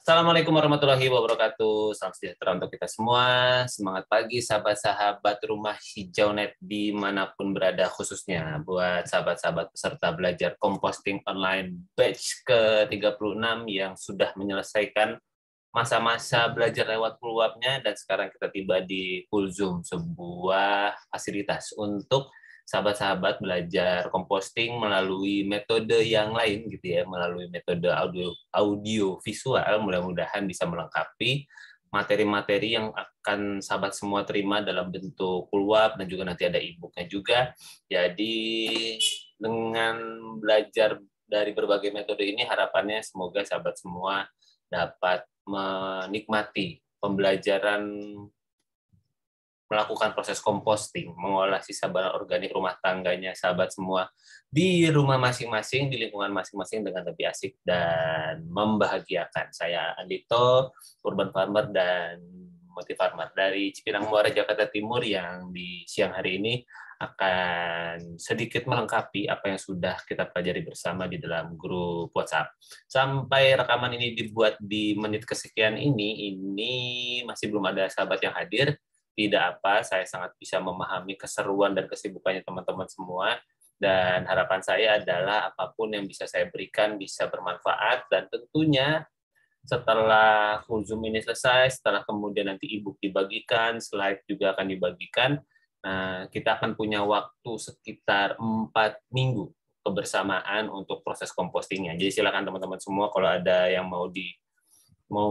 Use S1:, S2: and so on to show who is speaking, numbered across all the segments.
S1: Assalamualaikum warahmatullahi wabarakatuh. Salam sejahtera untuk kita semua. Semangat pagi sahabat-sahabat Rumah Hijau Net dimanapun berada, khususnya buat sahabat-sahabat peserta belajar composting online batch ke-36 yang sudah menyelesaikan masa-masa belajar lewat Pulwapnya, dan sekarang kita tiba di Kulzum, sebuah fasilitas untuk sahabat-sahabat belajar composting melalui metode yang lain gitu ya, melalui metode audio visual. Mudah-mudahan bisa melengkapi materi-materi yang akan sahabat semua terima dalam bentuk Pulwap, dan juga nanti ada e-booknya juga. Jadi dengan belajar dari berbagai metode ini, harapannya semoga sahabat semua dapat menikmati pembelajaran melakukan proses composting, mengolah sisa barang organik rumah tangganya sahabat semua di rumah masing-masing, di lingkungan masing-masing dengan lebih asik dan membahagiakan. Saya Andito, urban farmer dan multi farmer dari Cipinang Muara, Jakarta Timur, yang di siang hari ini akan sedikit melengkapi apa yang sudah kita pelajari bersama di dalam grup WhatsApp. Sampai rekaman ini dibuat di menit kesekian ini masih belum ada sahabat yang hadir. Tidak apa, saya sangat bisa memahami keseruan dan kesibukannya teman-teman semua, dan harapan saya adalah apapun yang bisa saya berikan bisa bermanfaat, dan tentunya setelah Zoom ini selesai, setelah kemudian nanti e-book dibagikan, slide juga akan dibagikan, nah, kita akan punya waktu sekitar 4 minggu kebersamaan untuk proses compostingnya. Jadi silakan teman-teman semua kalau ada yang mau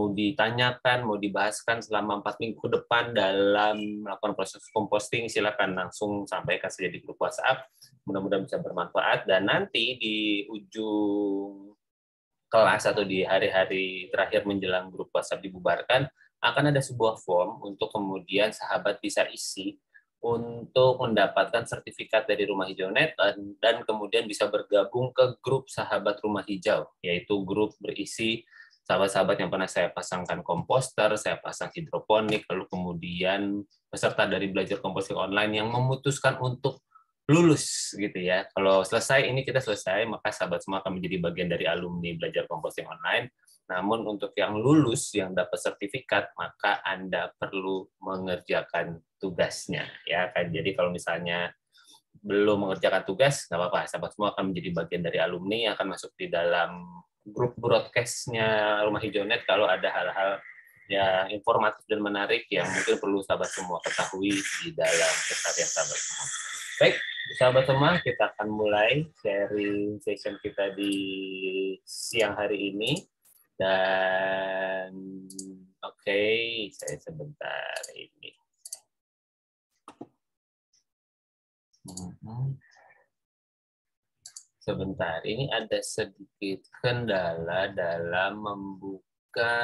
S1: ditanyakan, mau dibahaskan selama 4 minggu ke depan dalam melakukan proses composting, silakan langsung sampaikan saja di grup WhatsApp. Mudah-mudahan bisa bermanfaat, dan nanti di ujung kelas atau di hari-hari terakhir menjelang grup WhatsApp dibubarkan, akan ada sebuah form untuk kemudian sahabat bisa isi untuk mendapatkan sertifikat dari Rumah Hijau Net, dan kemudian bisa bergabung ke grup Sahabat Rumah Hijau, yaitu grup berisi sahabat-sahabat yang pernah saya pasangkan komposter, saya pasang hidroponik, lalu kemudian peserta dari belajar composting online yang memutuskan untuk lulus gitu ya. Kalau selesai ini kita selesai, maka sahabat semua akan menjadi bagian dari alumni belajar composting online. Namun untuk yang lulus, yang dapat sertifikat, maka Anda perlu mengerjakan tugasnya ya kan. Jadi kalau misalnya belum mengerjakan tugas, nggak apa-apa, sahabat semua akan menjadi bagian dari alumni yang akan masuk di dalam grup broadcast-nya Rumah Hijau Net kalau ada hal-hal yang informatif dan menarik yang mungkin perlu sahabat semua ketahui di dalam keseharian sahabat semua. Baik, sahabat semua, kita akan mulai sharing session kita di siang hari ini. Dan oke, saya sebentar ini. Sebentar, ini ada sedikit kendala dalam membuka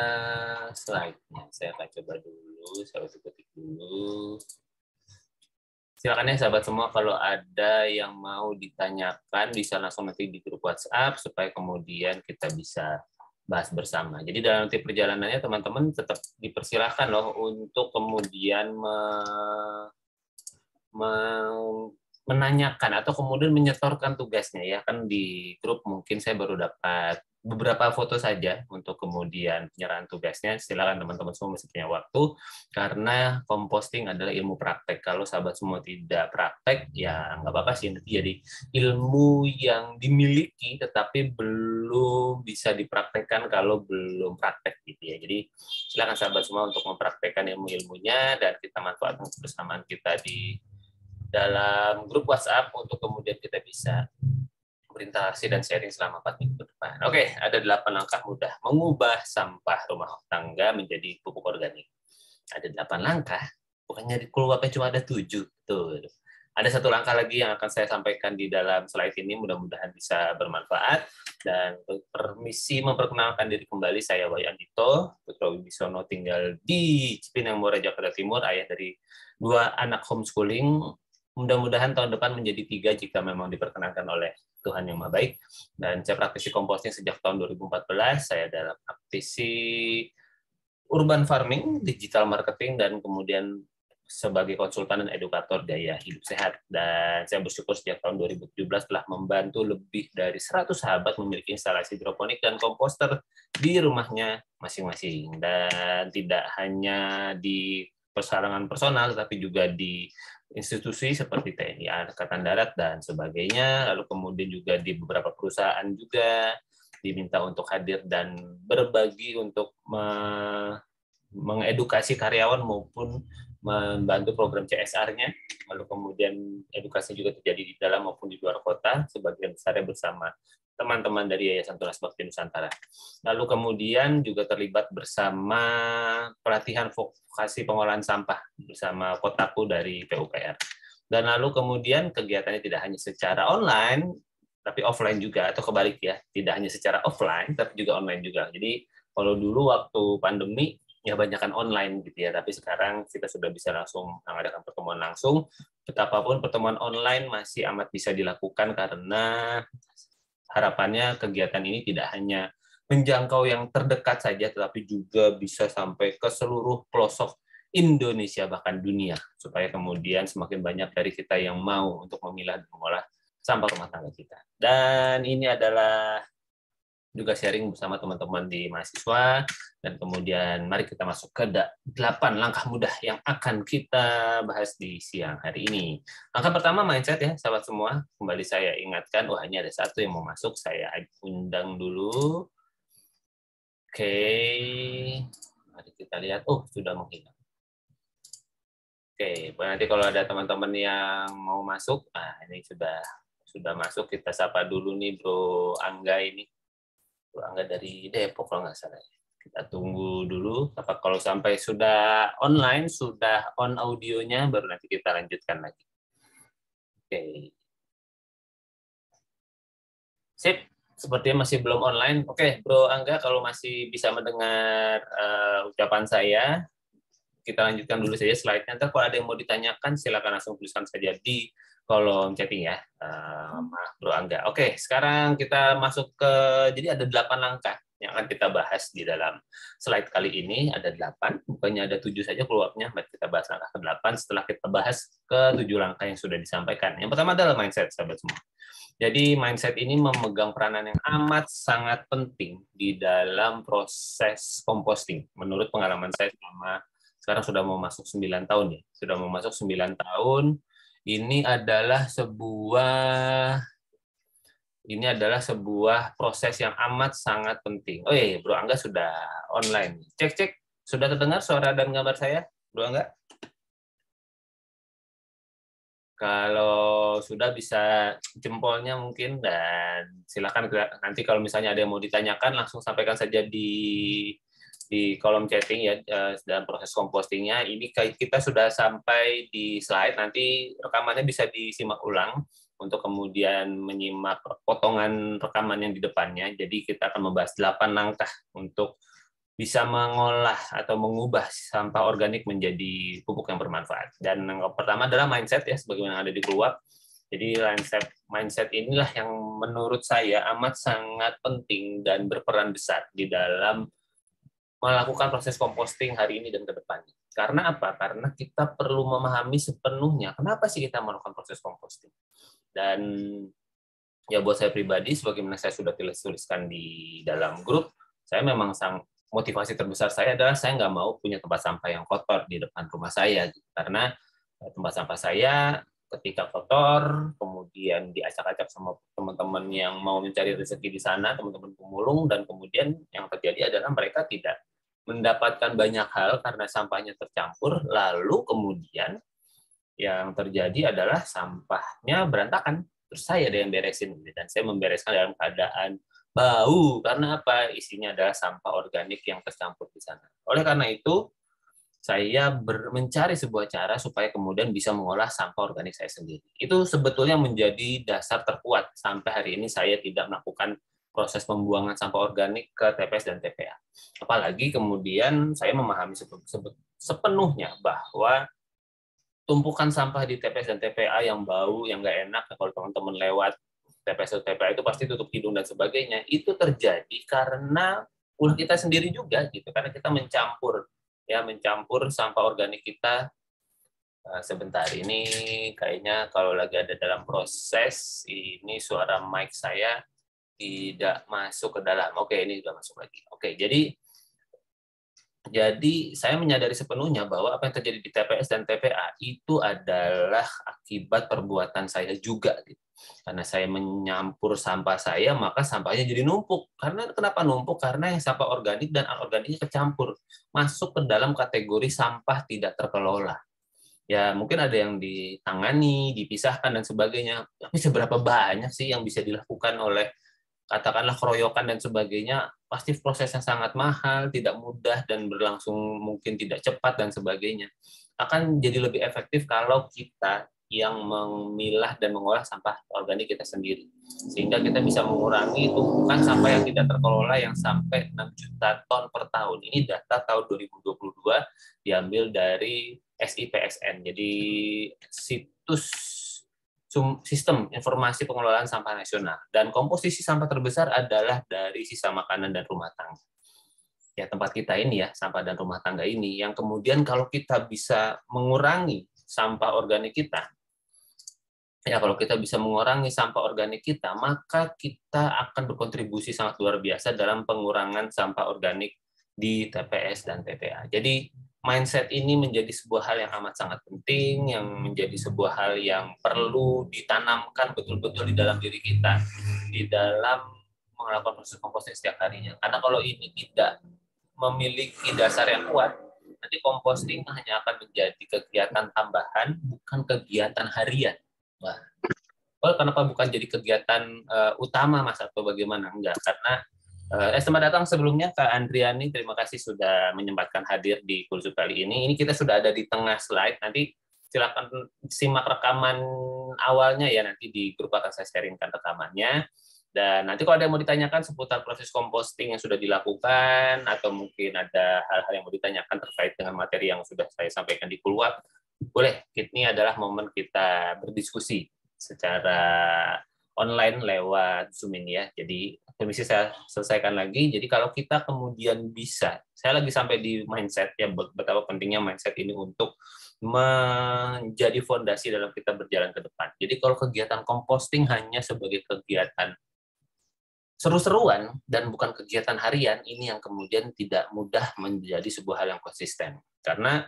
S1: slide-nya. Saya akan coba dulu, saya ketik dulu. Silakan ya sahabat semua, kalau ada yang mau ditanyakan bisa langsung nanti di grup WhatsApp supaya kemudian kita bisa bahas bersama. Jadi dalam nanti perjalanannya teman-teman tetap dipersilahkan loh untuk kemudian menanyakan atau kemudian menyetorkan tugasnya ya kan. Di grup mungkin saya baru dapat beberapa foto saja untuk kemudian penyerahan tugasnya. Silakan teman-teman semua masih punya waktu, karena composting adalah ilmu praktek. Kalau sahabat semua tidak praktek ya nggak apa-apa sih, nanti jadi ilmu yang dimiliki tetapi belum bisa dipraktekkan kalau belum praktek gitu ya. Jadi silakan sahabat semua untuk mempraktekkan ilmu-ilmunya, dan kita manfaatkan kebersamaan kita di dalam grup WhatsApp untuk kemudian kita bisa berinteraksi dan sharing selama 4 minggu ke depan. Oke, ada 8 langkah mudah mengubah sampah rumah tangga menjadi pupuk organik. Ada 8 langkah, bukannya di Pulwapnya cuma ada 7. Tuh. Ada 1 langkah lagi yang akan saya sampaikan di dalam slide ini, mudah-mudahan bisa bermanfaat. Dan permisi memperkenalkan diri kembali, saya Wayan Dito, Putra Wibisono, tinggal di Cipinang Muara, Jakarta Timur, ayah dari 2 anak homeschooling. Mudah-mudahan tahun depan menjadi 3 jika memang diperkenankan oleh Tuhan Yang Maha Baik. Dan saya praktisi composting sejak tahun 2014. Saya adalah praktisi urban farming, digital marketing, dan kemudian sebagai konsultan dan edukator gaya hidup sehat. Dan saya bersyukur sejak tahun 2017 telah membantu lebih dari 100 sahabat memiliki instalasi hidroponik dan komposter di rumahnya masing-masing. Dan tidak hanya di persarangan personal, tapi juga di institusi seperti TNI Angkatan Darat dan sebagainya. Lalu kemudian juga di beberapa perusahaan juga diminta untuk hadir dan berbagi untuk mengedukasi karyawan maupun membantu program CSR-nya. Lalu kemudian edukasi juga terjadi di dalam maupun di luar kota, sebagian besarnya bersama teman-teman dari Yayasan Tunas Bakti Nusantara. Lalu kemudian juga terlibat bersama pelatihan vokasi pengolahan sampah bersama Kotaku dari PUPR. Dan lalu kemudian kegiatannya tidak hanya secara online, tapi offline juga, atau kebalik ya, tidak hanya secara offline, tapi juga online juga. Jadi kalau dulu waktu pandemi, ya banyakkan online gitu ya, tapi sekarang kita sudah bisa langsung mengadakan pertemuan langsung. Betapapun pertemuan online masih amat bisa dilakukan karena harapannya kegiatan ini tidak hanya menjangkau yang terdekat saja, tetapi juga bisa sampai ke seluruh pelosok Indonesia bahkan dunia, supaya kemudian semakin banyak dari kita yang mau untuk memilah dan mengolah sampah rumah tangga kita. Dan ini adalah juga sharing bersama teman-teman di mahasiswa, dan kemudian mari kita masuk ke 8 langkah mudah yang akan kita bahas di siang hari ini. Langkah pertama mindset ya, sahabat semua. Kembali saya ingatkan, wah ini ada satu yang mau masuk, saya undang dulu. Oke, mari kita lihat. Oh, sudah menghilang. Oke, nanti kalau ada teman-teman yang mau masuk, nah ini sudah masuk, kita sapa dulu nih Bro Angga ini. Angga dari Depok kalau nggak salah. Kita tunggu dulu. Kalau sampai sudah online, sudah on audionya, baru nanti kita lanjutkan lagi. Oke. Sip. Sepertinya masih belum online. Oke, Bro Angga, kalau masih bisa mendengar ucapan saya, kita lanjutkan dulu saja slide-nya. Nanti kalau ada yang mau ditanyakan, silakan langsung tuliskan saja di kolom chatting ya, Bro Angga. Oke, sekarang kita masuk ke, jadi ada 8 langkah yang akan kita bahas di dalam slide kali ini. Ada 8, bukannya ada 7 saja keluarnya. Mari kita bahas langkah ke-8 setelah kita bahas ke-7 langkah yang sudah disampaikan. Yang pertama adalah mindset, sahabat semua. Jadi mindset ini memegang peranan yang amat sangat penting di dalam proses composting. Menurut pengalaman saya selama sekarang sudah mau masuk 9 tahun ya. Sudah mau masuk 9 tahun. Ini adalah sebuah proses yang amat sangat penting. Oh iya, Bro Angga sudah online. Cek, sudah terdengar suara dan gambar saya, Bro Angga? Kalau sudah bisa jempolnya mungkin, dan silakan nanti kalau misalnya ada yang mau ditanyakan langsung sampaikan saja di kolom chatting ya, dalam proses compostingnya. Ini kita sudah sampai di slide, nanti rekamannya bisa disimak ulang untuk kemudian menyimak potongan rekaman yang di depannya. Jadi kita akan membahas 8 langkah untuk bisa mengolah atau mengubah sampah organik menjadi pupuk yang bermanfaat. Dan yang pertama adalah mindset ya, sebagaimana ada di keluar. Jadi mindset inilah yang menurut saya amat sangat penting dan berperan besar di dalam melakukan proses composting hari ini dan ke depannya. Karena apa? Karena kita perlu memahami sepenuhnya kenapa sih kita melakukan proses composting. Dan ya buat saya pribadi, sebagaimana saya sudah tuliskan di dalam grup, saya memang motivasi terbesar saya adalah saya nggak mau punya tempat sampah yang kotor di depan rumah saya. Karena tempat sampah saya ketika kotor, kemudian diacak-acak sama teman-teman yang mau mencari rezeki di sana, teman-teman pemulung, dan kemudian yang terjadi adalah mereka tidak mendapatkan banyak hal karena sampahnya tercampur, lalu kemudian yang terjadi adalah sampahnya berantakan, terus saya ada yang beresin, dan saya membereskan dalam keadaan bau, karena apa? Isinya adalah sampah organik yang tercampur di sana. Oleh karena itu, saya mencari sebuah cara supaya kemudian bisa mengolah sampah organik saya sendiri. Itu sebetulnya menjadi dasar terkuat sampai hari ini saya tidak melakukan proses pembuangan sampah organik ke TPS dan TPA. Apalagi kemudian saya memahami sepenuhnya bahwa tumpukan sampah di TPS dan TPA yang bau, yang nggak enak, kalau teman-teman lewat TPS atau TPA itu pasti tutup hidung dan sebagainya, itu terjadi karena ulah kita sendiri juga, gitu. Karena kita mencampur sampah organik kita Sebentar, ini kayaknya kalau lagi ada dalam proses, ini suara mic saya tidak masuk ke dalam. Oke, ini sudah masuk lagi. Oke, jadi saya menyadari sepenuhnya bahwa apa yang terjadi di TPS dan TPA itu adalah akibat perbuatan saya juga. Karena saya menyampur sampah saya, maka sampahnya jadi numpuk. Karena kenapa numpuk? Karena yang sampah organik dan anorganiknya kecampur, masuk ke dalam kategori sampah tidak terkelola. Ya mungkin ada yang ditangani, dipisahkan dan sebagainya. Tapi seberapa banyak sih yang bisa dilakukan oleh katakanlah keroyokan dan sebagainya, pasti prosesnya sangat mahal, tidak mudah dan berlangsung mungkin tidak cepat dan sebagainya. Akan jadi lebih efektif kalau kita yang memilah dan mengolah sampah organik kita sendiri. Sehingga kita bisa mengurangi tumpukan sampah yang tidak terkelola yang sampai 6 juta ton per tahun. Ini data tahun 2022 diambil dari SIPSN. Jadi situs sistem informasi pengelolaan sampah nasional. Dan komposisi sampah terbesar adalah dari sisa makanan dan rumah tangga. Ya, tempat kita ini ya, sampah dan rumah tangga ini, yang kemudian kalau kita bisa mengurangi sampah organik kita, ya kalau kita bisa mengurangi sampah organik kita, maka kita akan berkontribusi sangat luar biasa dalam pengurangan sampah organik di TPS dan TPA. Jadi mindset ini menjadi sebuah hal yang amat sangat penting, yang menjadi sebuah hal yang perlu ditanamkan betul-betul di dalam diri kita, di dalam melakukan proses composting setiap harinya. Karena kalau ini tidak memiliki dasar yang kuat, nanti composting hanya akan menjadi kegiatan tambahan, bukan kegiatan harian. Wah, kenapa bukan jadi kegiatan utama, Mas, atau bagaimana? Enggak, karena selamat datang sebelumnya Kak Andriani, terima kasih sudah menyempatkan hadir di kursus kali ini. Ini kita sudah ada di tengah slide, nanti silakan simak rekaman awalnya ya, nanti di grup akan saya sharingkan rekamannya. Dan nanti kalau ada yang mau ditanyakan seputar proses composting yang sudah dilakukan, atau mungkin ada hal-hal yang mau ditanyakan terkait dengan materi yang sudah saya sampaikan di keluar, boleh, ini adalah momen kita berdiskusi secara online lewat Zoom ini ya. Jadi permisi saya selesaikan lagi. Jadi kalau kita kemudian bisa, saya lagi sampai di mindset ya, betapa pentingnya mindset ini untuk menjadi fondasi dalam kita berjalan ke depan. Jadi kalau kegiatan composting hanya sebagai kegiatan seru-seruan dan bukan kegiatan harian, ini yang kemudian tidak mudah menjadi sebuah hal yang konsisten. Karena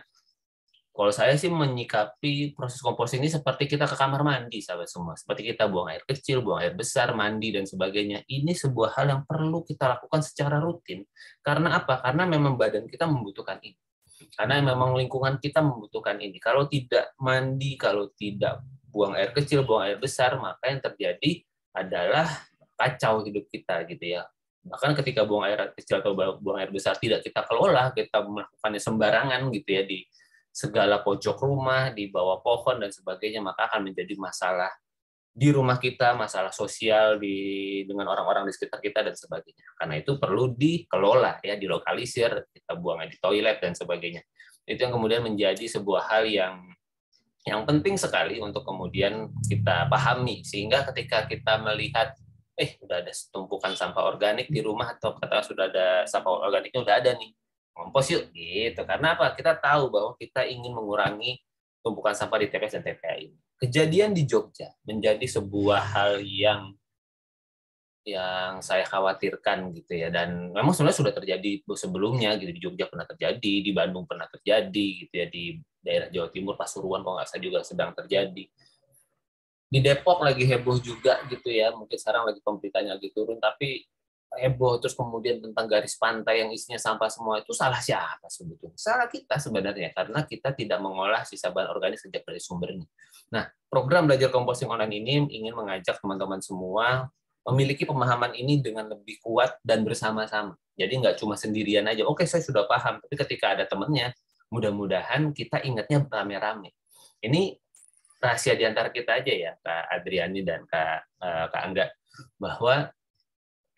S1: kalau saya sih menyikapi proses composting ini seperti kita ke kamar mandi, sahabat semua. Seperti kita buang air kecil, buang air besar, mandi, dan sebagainya. Ini sebuah hal yang perlu kita lakukan secara rutin. Karena apa? Karena memang badan kita membutuhkan ini. Karena memang lingkungan kita membutuhkan ini. Kalau tidak mandi, kalau tidak buang air kecil, buang air besar, maka yang terjadi adalah kacau hidup kita gitu ya. Bahkan ketika buang air kecil atau buang air besar tidak kita kelola, kita melakukannya sembarangan gitu ya di segala pojok rumah, di bawah pohon dan sebagainya, maka akan menjadi masalah di rumah kita, masalah sosial dengan orang-orang di sekitar kita dan sebagainya. Karena itu perlu dikelola ya, dilokalisir, kita buang di toilet dan sebagainya. Itu yang kemudian menjadi sebuah hal yang penting sekali untuk kemudian kita pahami, sehingga ketika kita melihat udah ada tumpukan sampah organik di rumah, atau katakan sudah ada sampah organiknya udah ada nih, kompos yuk gitu. Karena apa? Kita tahu bahwa kita ingin mengurangi tumpukan sampah di TPS dan TPA ini. Kejadian di Jogja menjadi sebuah hal yang saya khawatirkan gitu ya, dan memang sebenarnya sudah terjadi sebelumnya gitu. Di Jogja pernah terjadi, di Bandung pernah terjadi gitu ya, di daerah Jawa Timur Pasuruan kalau nggak salah juga sedang terjadi. Di Depok lagi heboh juga gitu ya, mungkin sekarang lagi pemberitanya lagi turun, tapi heboh terus kemudian tentang garis pantai yang isinya sampah semua. Itu salah siapa sebetulnya? Salah kita sebenarnya, karena kita tidak mengolah sisa bahan organik sejak dari sumbernya. Nah, program belajar composting online ini ingin mengajak teman-teman semua memiliki pemahaman ini dengan lebih kuat dan bersama-sama. Jadi nggak cuma sendirian aja, oke saya sudah paham, tapi ketika ada temannya, mudah-mudahan kita ingatnya rame-rame. Ini rahasia di antara kita aja ya, Kak Adriani dan Kak Angga, bahwa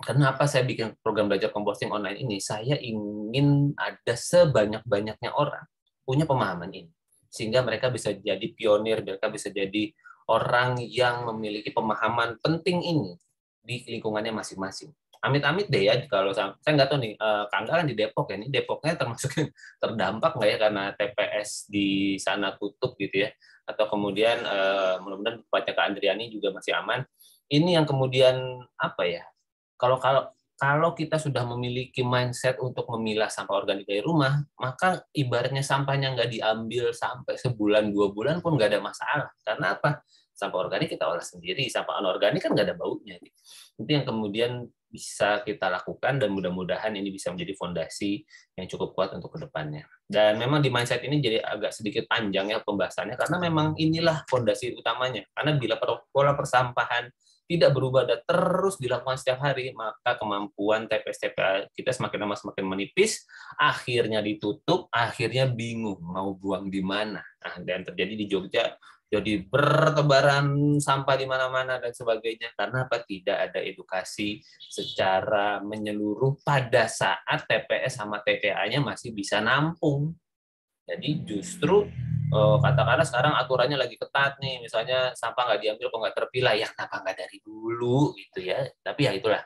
S1: kenapa saya bikin program belajar composting online ini? Saya ingin ada sebanyak-banyaknya orang punya pemahaman ini, sehingga mereka bisa jadi pionir, mereka bisa jadi orang yang memiliki pemahaman penting ini di lingkungannya masing-masing. amit-amit deh ya, kalau saya nggak tahu nih, Kangga kan di Depok ya, ini Depoknya termasuk yang terdampak nggak ya karena TPS di sana tutup gitu ya, atau kemudian mudah-mudahan tempatnya Kak Andriani juga masih aman. Ini yang kemudian apa ya? Kalau kalau kalau kita sudah memiliki mindset untuk memilah sampah organik dari rumah, maka ibaratnya sampahnya nggak diambil sampai sebulan 2 bulan pun nggak ada masalah. Karena apa? Sampah organik kita olah sendiri, sampah anorganik kan nggak ada baunya. Itu yang kemudian bisa kita lakukan dan mudah-mudahan ini bisa menjadi fondasi yang cukup kuat untuk kedepannya. Dan memang di mindset ini jadi agak sedikit panjang ya pembahasannya karena memang inilah fondasi utamanya. Karena bila pola persampahan tidak berubah dan terus dilakukan setiap hari, maka kemampuan TPS-TPA kita semakin lama semakin menipis, akhirnya ditutup, akhirnya bingung mau buang di mana. Nah, dan terjadi di Jogja jadi bertebaran sampah di mana-mana dan sebagainya karena apa? Tidak ada edukasi secara menyeluruh pada saat TPS sama TPA-nya masih bisa nampung. Jadi justru katakanlah sekarang aturannya lagi ketat nih, misalnya sampah nggak diambil kok nggak terpilah, ya kenapa nggak dari dulu gitu ya. Tapi ya itulah,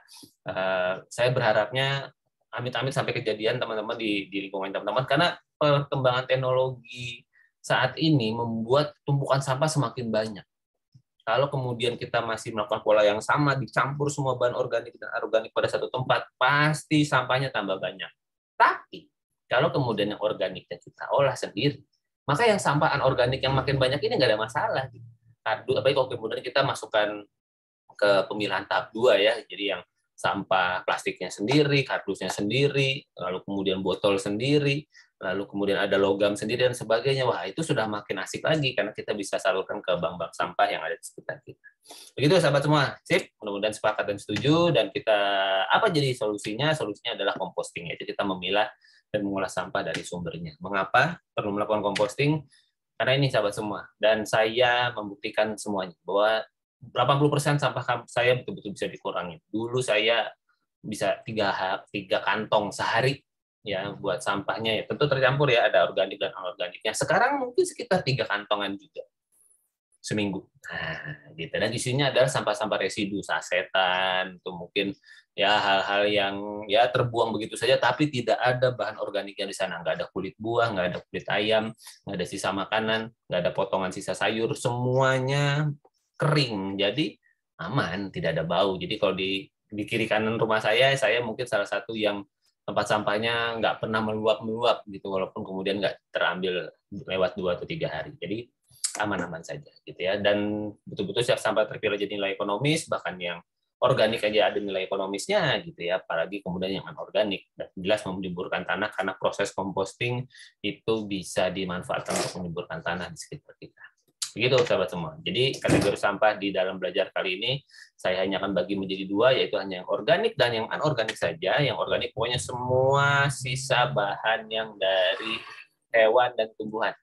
S1: saya berharapnya amit-amit sampai kejadian teman-teman di lingkungan teman-teman, karena perkembangan teknologi saat ini membuat tumpukan sampah semakin banyak. Kalau kemudian kita masih melakukan pola yang sama, dicampur semua bahan organik dan anorganik pada satu tempat, pasti sampahnya tambah banyak. Tapi kalau kemudian yang organiknya kita olah sendiri, maka yang sampah anorganik yang makin banyak ini nggak ada masalah. Apalagi kalau kemudian kita masukkan ke pemilahan tahap 2 ya, jadi yang sampah plastiknya sendiri, kardusnya sendiri, lalu kemudian botol sendiri, lalu kemudian ada logam sendiri dan sebagainya. Wah, itu sudah makin asik lagi karena kita bisa salurkan ke bank-bank sampah yang ada di sekitar kita. Begitu sahabat semua. Sip, mudah-mudahan sepakat dan setuju dan kita apa jadi solusinya? Solusinya adalah composting, yaitu kita memilah dan mengolah sampah dari sumbernya. Mengapa perlu melakukan composting? Karena ini sahabat semua, dan saya membuktikan semuanya bahwa 80% sampah saya betul-betul bisa dikurangi. Dulu saya bisa tiga kantong sehari ya buat sampahnya, ya tentu tercampur ya, ada organik dan anorganiknya. Sekarang mungkin sekitar 3 kantongan juga seminggu. Nah, gitu. Dan isinya adalah sampah-sampah residu, sasetan, itu mungkin ya hal-hal yang ya terbuang begitu saja, tapi tidak ada bahan organiknya di sana. Nggak ada kulit buah, nggak ada kulit ayam, nggak ada sisa makanan, nggak ada potongan sisa sayur, semuanya kering. Jadi aman, tidak ada bau. Jadi kalau di kiri kanan rumah saya mungkin salah satu yang tempat sampahnya nggak pernah meluap-meluap gitu, walaupun kemudian nggak terambil lewat 2 atau 3 hari. Jadi aman-aman saja gitu ya, dan betul-betul siap sampah terpilah jadi nilai ekonomis, bahkan yang organik aja ada nilai ekonomisnya gitu ya, apalagi kemudian yang anorganik, dan jelas menyuburkan tanah karena proses composting itu bisa dimanfaatkan untuk menyuburkan tanah di sekitar kita. Begitu sahabat semua. Jadi kategori sampah di dalam belajar kali ini saya hanya akan bagi menjadi 2, yaitu hanya yang organik dan yang anorganik saja. Yang organik pokoknya semua sisa bahan yang dari hewan dan tumbuhan.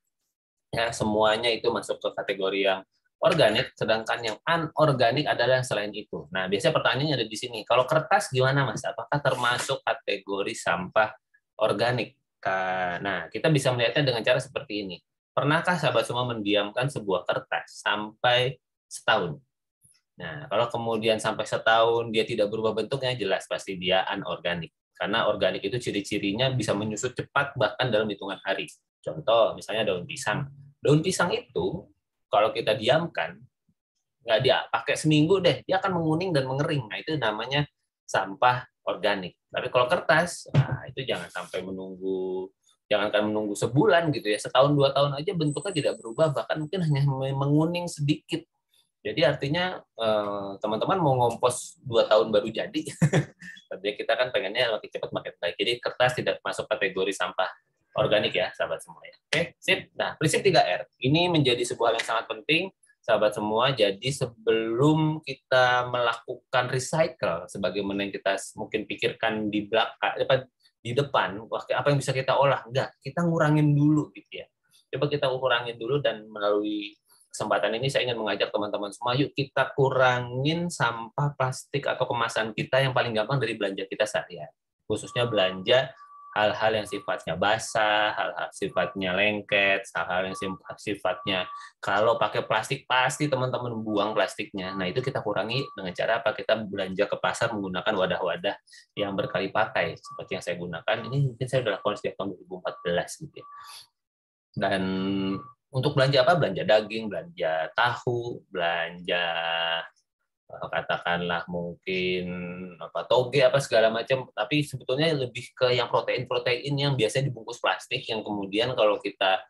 S1: Ya, semuanya itu masuk ke kategori yang organik, sedangkan yang anorganik adalah yang selain itu. Nah, biasanya pertanyaannya ada di sini. Kalau kertas gimana, Mas? Apakah termasuk kategori sampah organik? Nah, kita bisa melihatnya dengan cara seperti ini. Pernahkah sahabat semua mendiamkan sebuah kertas sampai setahun? Nah, kalau kemudian sampai setahun dia tidak berubah bentuknya, jelas pasti dia anorganik. Karena organik itu ciri-cirinya bisa menyusut cepat bahkan dalam hitungan hari. Contoh, misalnya daun pisang. Daun pisang itu kalau kita diamkan, nggak dia pakai seminggu deh, dia akan menguning dan mengering. Nah, itu namanya sampah organik. Tapi kalau kertas, nah, itu jangankan menunggu sebulan gitu ya, setahun 2 tahun aja bentuknya tidak berubah, bahkan mungkin hanya menguning sedikit. Jadi artinya teman-teman mau ngompos 2 tahun baru jadi. Tapi kita kan pengennya makin cepat makin baik. Jadi kertas tidak masuk kategori sampah organik ya, sahabat semua ya. Oke, sip. Nah, prinsip 3R ini menjadi sebuah hal yang sangat penting, sahabat semua. Jadi sebelum kita melakukan recycle, sebagaimana yang kita mungkin pikirkan di belakang, di depan, apa yang bisa kita olah? Enggak, kita ngurangin dulu gitu ya. Coba kita kurangin dulu, dan melalui kesempatan ini saya ingin mengajak teman-teman semua, yuk kita kurangin sampah plastik atau kemasan kita yang paling gampang dari belanja kita sehari-hari. Khususnya belanja hal-hal yang sifatnya basah, hal-hal sifatnya lengket, hal-hal yang sifatnya kalau pakai plastik pasti teman-teman buang plastiknya. Nah, itu kita kurangi dengan cara apa? Kita belanja ke pasar menggunakan wadah-wadah yang berkali pakai seperti yang saya gunakan. Ini mungkin saya sudah lakukan sejak tahun 2014 gitu ya. Dan untuk belanja apa? Belanja daging, belanja tahu, belanja katakanlah mungkin apa toge apa segala macam, tapi sebetulnya lebih ke yang protein yang biasanya dibungkus plastik yang kemudian kalau kita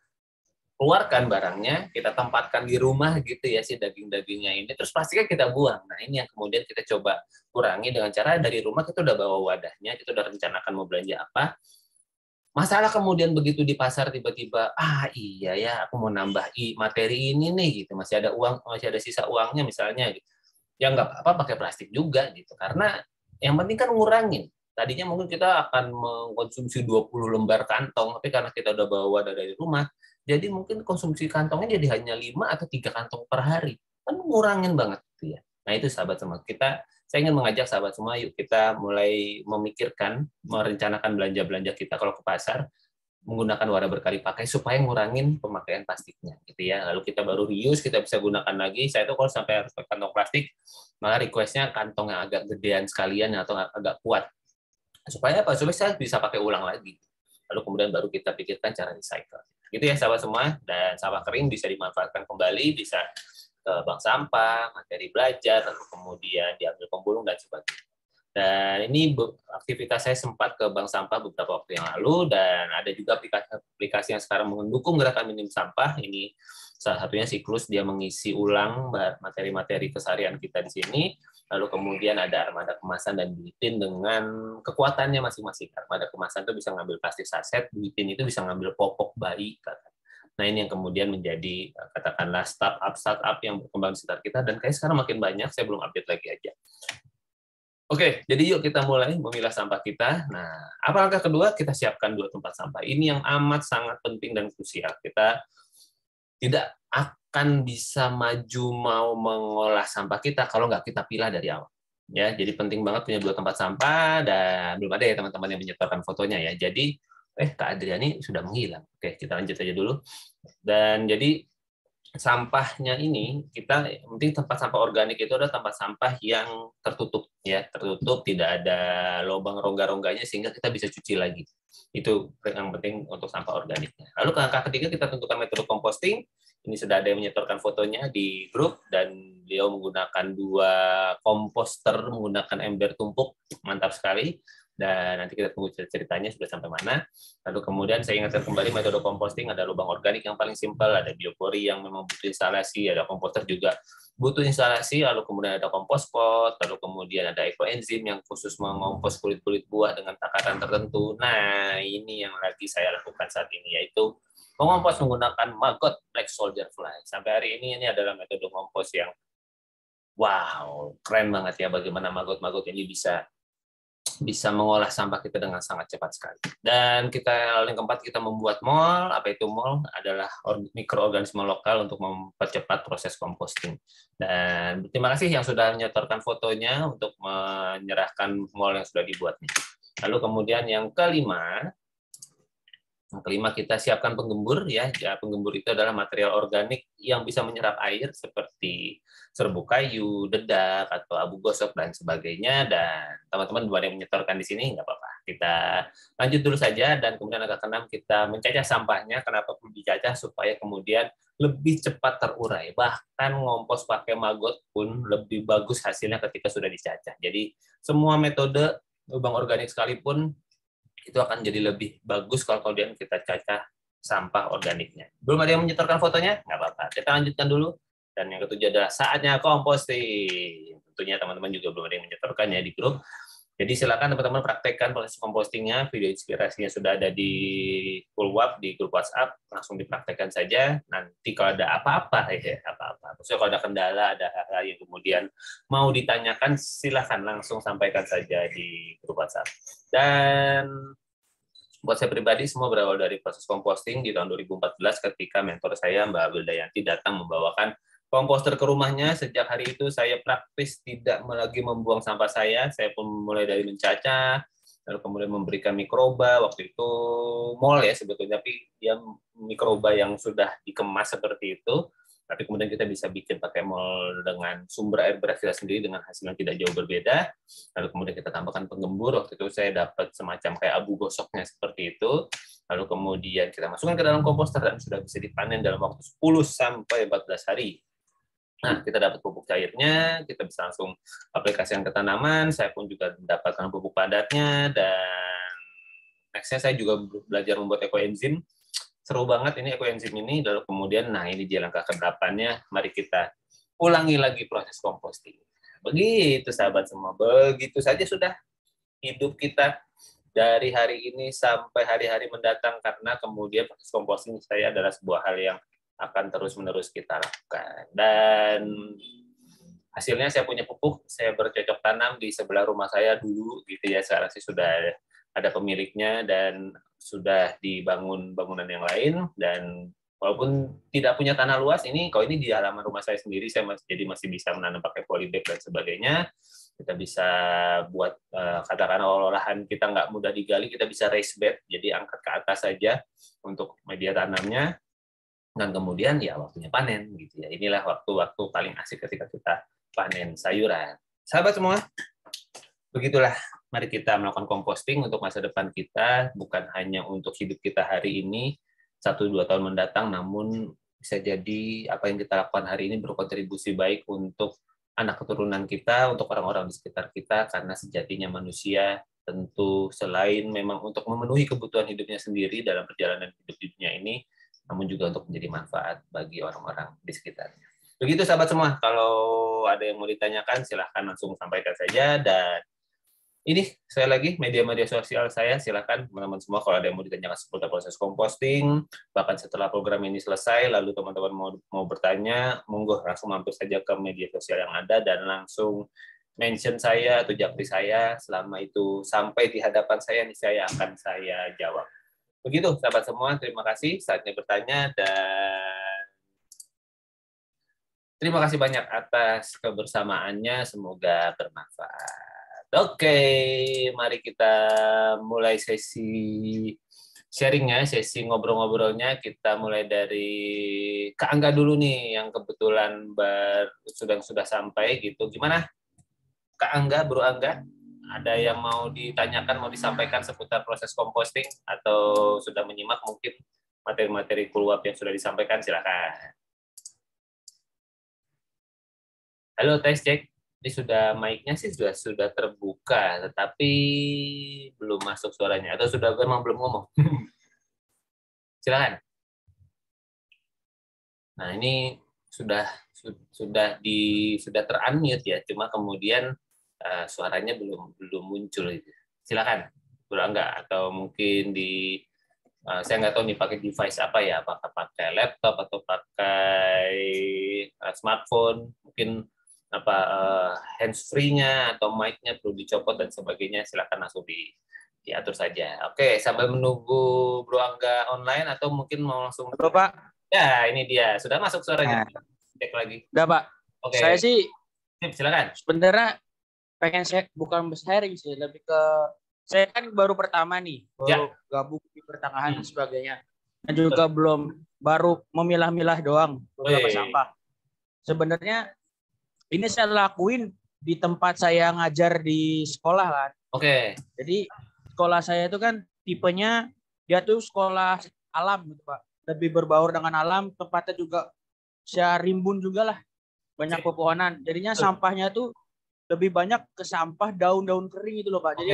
S1: keluarkan barangnya, kita tempatkan di rumah gitu ya si daging-dagingnya ini, terus plastiknya kita buang. Nah, ini yang kemudian kita coba kurangi dengan cara dari rumah kita udah bawa wadahnya, kita udah rencanakan mau belanja apa. Masalah kemudian begitu di pasar tiba-tiba, iya ya aku mau nambah materi ini nih gitu, masih ada uang, masih ada sisa uangnya misalnya gitu. Ya nggak apa-apa pakai plastik juga gitu, karena yang penting kan ngurangin. Tadinya mungkin kita akan mengkonsumsi 20 lembar kantong, tapi karena kita udah bawa wadah dari rumah, jadi mungkin konsumsi kantongnya jadi hanya 5 atau 3 kantong per hari. Kan ngurangin banget gitu ya. Nah, itu sahabat semua. Saya ingin mengajak sahabat semua, yuk kita mulai memikirkan, merencanakan belanja-belanja kita kalau ke pasar, menggunakan wadah berkali pakai supaya ngurangin pemakaian plastiknya gitu ya. Lalu kita baru reuse, kita bisa gunakan lagi. Saya tuh kalau sampai harus pakai kantong plastik, malah requestnya kantong yang agak gedean sekalian atau agak kuat. Supaya apa? Supaya saya bisa pakai ulang lagi. Lalu kemudian baru kita pikirkan cara recycle. Gitu ya sahabat semua. Dan sampah kering bisa dimanfaatkan kembali, bisa ke bank sampah, materi belajar, lalu kemudian diambil pemulung dan sebagainya. Dan ini aktivitas saya sempat ke bank sampah beberapa waktu yang lalu, dan ada juga aplikasi yang sekarang mendukung gerakan minim sampah. Ini salah satunya Siklus, dia mengisi ulang materi-materi keseharian kita di sini. Lalu kemudian ada armada kemasan dan Buitin dengan kekuatannya masing-masing. Armada kemasan itu bisa ngambil plastik saset, Buitin itu bisa ngambil popok bayi. Nah, ini yang kemudian menjadi katakanlah startup yang berkembang di sekitar kita, dan kayak sekarang makin banyak, saya belum update lagi aja. Oke, jadi yuk kita mulai memilah sampah kita. Nah, apa langkah kedua? Kita siapkan 2 tempat sampah. Ini yang amat sangat penting dan krusial. Kita tidak akan bisa maju mau mengolah sampah kita kalau nggak kita pilah dari awal. Ya, jadi penting banget punya 2 tempat sampah, dan belum ada ya teman-teman yang menyetorkan fotonya ya. Jadi, Kak Adriani sudah menghilang. Oke, kita lanjut aja dulu. Dan jadi sampahnya ini kita penting tempat sampah organik itu adalah tempat sampah yang tertutup ya, tertutup, tidak ada lubang rongga-rongganya sehingga kita bisa cuci lagi. Itu yang penting untuk sampah organiknya. Lalu langkah ketiga kita tentukan metode composting. Ini sudah ada yang menyetorkan fotonya di grup, dan beliau menggunakan 2 komposter menggunakan ember tumpuk, mantap sekali. Dan nanti kita tunggu ceritanya sudah sampai mana. Lalu kemudian saya ingatkan kembali metode composting, ada lubang organik yang paling simpel, ada biopori yang memang butuh instalasi, ada komposter juga butuh instalasi, lalu kemudian ada kompos pot, lalu kemudian ada ekoenzim yang khusus mengompos kulit-kulit buah dengan takaran tertentu. Nah, ini yang lagi saya lakukan saat ini, yaitu mengompos menggunakan maggot black soldier fly. Sampai hari ini adalah metode ngompos yang wow, keren banget ya, bagaimana maggot-maggot ini bisa mengolah sampah kita dengan sangat cepat sekali. Dan yang keempat, kita membuat mol. Apa itu mol? Adalah mikroorganisme lokal untuk mempercepat proses composting. Dan terima kasih yang sudah menyetorkan fotonya untuk menyerahkan mol yang sudah dibuatnya. Lalu kemudian yang kelima, kita siapkan penggembur ya. Penggembur itu adalah material organik yang bisa menyerap air seperti serbuk kayu, dedak, atau abu gosok dan sebagainya. Dan teman-teman ada yang menyetorkan di sini, nggak apa-apa. Kita lanjut dulu saja, dan kemudian langkah ke-6 kita mencacah sampahnya. Kenapa perlu dicacah? Supaya kemudian lebih cepat terurai. Bahkan ngompos pakai maggot pun lebih bagus hasilnya ketika sudah dicacah. Jadi semua metode lubang organik sekalipun itu akan jadi lebih bagus kalau kemudian kita cacah sampah organiknya. Belum ada yang menyetorkan fotonya? Nggak apa-apa. Kita lanjutkan dulu. Dan yang ketujuh adalah saatnya composting. Tentunya teman-teman juga belum ada yang menyetorkan ya di grup. Jadi silakan teman-teman praktekkan proses compostingnya. Video inspirasinya sudah ada di Pulwap, di grup WhatsApp. Langsung dipraktekkan saja. Nanti kalau ada apa-apa, maksudnya kalau ada kendala, ada hal-hal yang kemudian mau ditanyakan, silakan langsung sampaikan saja di grup WhatsApp. Dan buat saya pribadi, semua berawal dari proses composting di tahun 2014 ketika mentor saya, Mbak Wildayanti, datang membawakan komposter ke rumahnya. Sejak hari itu saya praktis tidak lagi membuang sampah saya pun mulai dari mencacah, lalu kemudian memberikan mikroba, waktu itu mol ya sebetulnya, tapi dia mikroba yang sudah dikemas seperti itu, tapi kemudian kita bisa bikin pakai mol dengan sumber air beras kita sendiri dengan hasil yang tidak jauh berbeda, lalu kemudian kita tambahkan penggembur, waktu itu saya dapat semacam kayak abu gosoknya seperti itu, lalu kemudian kita masukkan ke dalam komposter dan sudah bisa dipanen dalam waktu 10-14 hari. Nah, kita dapat pupuk cairnya, kita bisa langsung aplikasikan ke tanaman, saya pun juga mendapatkan pupuk padatnya, dan next-nya saya juga belajar membuat ekoenzim. Seru banget ini ekoenzim ini, lalu kemudian, nah ini dia langkah ke-8-nya, mari kita ulangi lagi proses composting. Begitu sahabat semua, begitu saja sudah hidup kita dari hari ini sampai hari-hari mendatang, karena kemudian proses composting saya adalah sebuah hal yang akan terus-menerus kita lakukan. Dan hasilnya saya punya pupuk, saya bercocok tanam di sebelah rumah saya dulu, gitu ya. Sekarang sih sudah ada pemiliknya dan sudah dibangun bangunan yang lain. Dan walaupun tidak punya tanah luas, kalau ini di halaman rumah saya sendiri, saya masih bisa menanam pakai polybag dan sebagainya. Kita bisa buat katakanlah olahan kita nggak mudah digali, kita bisa raised bed, jadi angkat ke atas saja untuk media tanamnya. Dan kemudian ya waktunya panen gitu ya. Inilah waktu-waktu paling asik ketika kita panen sayuran. Sahabat semua, begitulah. Mari kita melakukan composting untuk masa depan kita, bukan hanya untuk hidup kita hari ini, 1-2 tahun mendatang, namun bisa jadi apa yang kita lakukan hari ini berkontribusi baik untuk anak keturunan kita, untuk orang-orang di sekitar kita, karena sejatinya manusia tentu selain memang untuk memenuhi kebutuhan hidupnya sendiri dalam perjalanan hidup di dunia ini, namun juga untuk menjadi manfaat bagi orang-orang di sekitarnya. Begitu sahabat semua, kalau ada yang mau ditanyakan silahkan langsung sampaikan saja. Dan ini saya lagi media-media sosial saya, silahkan teman-teman semua kalau ada yang mau ditanyakan seputar proses composting, bahkan setelah program ini selesai, lalu teman-teman mau bertanya, monggo langsung mampir saja ke media sosial yang ada dan langsung mention saya atau japri saya. Selama itu sampai di hadapan saya, akan saya jawab. Begitu, sahabat semua. Terima kasih. Saatnya bertanya, dan terima kasih banyak atas kebersamaannya. Semoga bermanfaat. Oke, mari kita mulai sesi sharingnya, sesi ngobrol-ngobrolnya. Kita mulai dari Kak Angga dulu nih, yang kebetulan sudah sampai gitu. Gimana, Kak Angga, Bro Angga? Ada yang mau ditanyakan, mau disampaikan seputar proses composting, atau sudah menyimak mungkin materi-materi keluar yang sudah disampaikan? Silakan. Halo, tes cek. Ini sudah mic-nya sih sudah terbuka, tetapi belum masuk suaranya, atau sudah memang belum ngomong. Silakan. Nah, ini sudah ter-unmute ya, cuma kemudian suaranya belum muncul. Silakan, Bro Angga, atau mungkin saya nggak tahu nih pakai device apa ya, apakah pakai laptop atau pakai smartphone, mungkin hands-free-nya atau mic-nya perlu dicopot dan sebagainya. Silakan langsung diatur saja. Oke, sambil menunggu Bro Angga online, atau mungkin mau langsung.
S2: Halo, Pak.
S1: Ya, ini dia. Sudah masuk suaranya. Cek lagi.
S2: Udah, Pak.
S1: Oke.
S2: Saya sih
S1: silakan.
S2: Sebenarnya pengen bukan sharing sih, lebih ke saya kan baru pertama nih, baru gabung di pertengahan dan sebagainya. Dan juga baru memilah-milah doang beberapa sampah. Sebenarnya ini saya lakuin di tempat saya ngajar di sekolah kan.
S1: Oke.
S2: Jadi sekolah saya itu kan tipenya dia tuh sekolah alam gitu, Pak. Lebih berbaur dengan alam, tempatnya juga saya rimbun juga lah. Banyak pepohonan. Jadinya sampahnya tuh lebih banyak ke sampah daun-daun kering itu loh, Pak. Jadi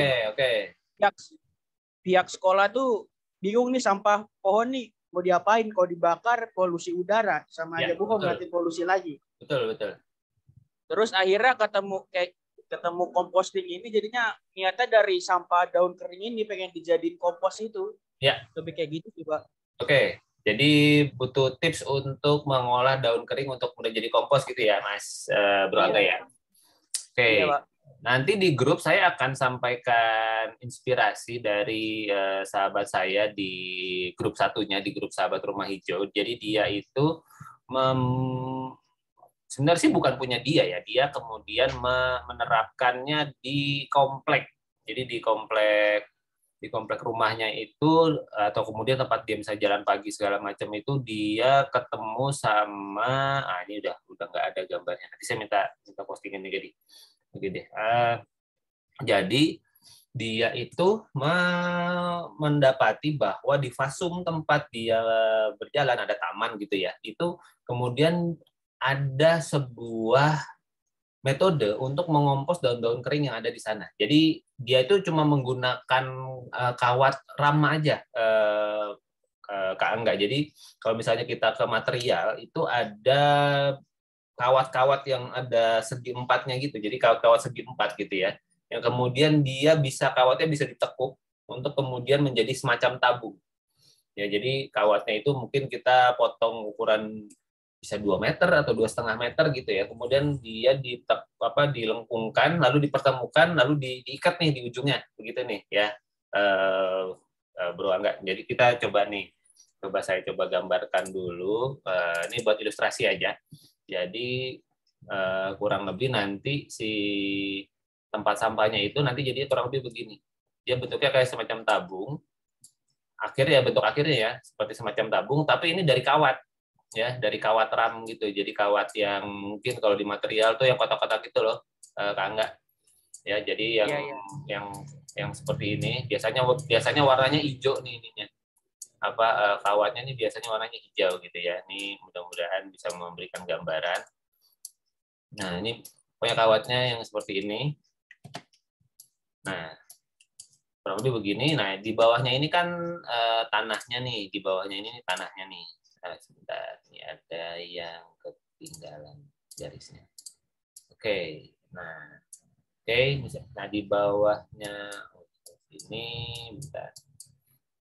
S2: pihak sekolah tuh bingung nih, sampah pohon nih mau diapain, kalau dibakar polusi udara sama aja bohong, berarti polusi lagi.
S1: Betul.
S2: Terus akhirnya ketemu composting ini, jadinya niatnya dari sampah daun kering ini pengen dijadiin kompos itu.
S1: Ya.
S2: Lebih kayak gitu sih, Pak.
S1: Oke. Jadi butuh tips untuk mengolah daun kering untuk mudah jadi kompos gitu ya, Mas Bro Angga ya. Oke.
S2: Iya, Pak.
S1: Nanti di grup saya akan sampaikan inspirasi dari sahabat saya di grup satunya, di grup Sahabat Rumah Hijau. Jadi dia itu sebenarnya sih bukan punya dia ya, dia kemudian menerapkannya di komplek Jadi di komplek rumahnya itu, atau kemudian tempat dia bisa jalan pagi segala macam itu, dia ketemu sama, ini udah nggak ada gambarnya. Nanti saya minta postingin nih, jadi begini. Jadi dia itu mendapati bahwa di fasum tempat dia berjalan ada taman gitu ya. Itu kemudian ada sebuah metode untuk mengompos daun-daun kering yang ada di sana. Jadi dia itu cuma menggunakan kawat ram aja, Kak Angga. Jadi kalau misalnya kita ke material itu ada kawat-kawat yang ada segi empatnya gitu. Jadi kawat-kawat segi empat gitu ya. Yang kemudian kawatnya bisa ditekuk untuk kemudian menjadi semacam tabung. Ya, jadi kawatnya itu mungkin kita potong ukuran bisa 2 meter atau 2,5 meter gitu ya. Kemudian dia dilengkungkan, lalu dipertemukan, lalu diikat nih di ujungnya, begitu nih ya, Bro Angga. Jadi kita saya coba gambarkan dulu. Ini buat ilustrasi aja. Jadi kurang lebih nanti si tempat sampahnya itu nanti jadi kurang lebih begini. Dia bentuknya kayak semacam tabung. Bentuk akhirnya ya seperti semacam tabung, tapi ini dari kawat. Ya, dari kawat ram gitu. Jadi kawat yang mungkin kalau di material tuh yang kotak-kotak itu loh, Kak Angga. Ya, jadi yang seperti ini biasanya warnanya hijau nih ininya. Kawatnya ini biasanya warnanya hijau gitu ya. Ini mudah-mudahan bisa memberikan gambaran. Nah, ini pokoknya kawatnya yang seperti ini. Nah, kurang lebih begini. Nah, di bawahnya ini kan tanahnya nih. Di bawahnya ini tanahnya nih. Sebentar, ini ada yang ketinggalan garisnya. Oke, nah, nah di bawahnya ini, bentar.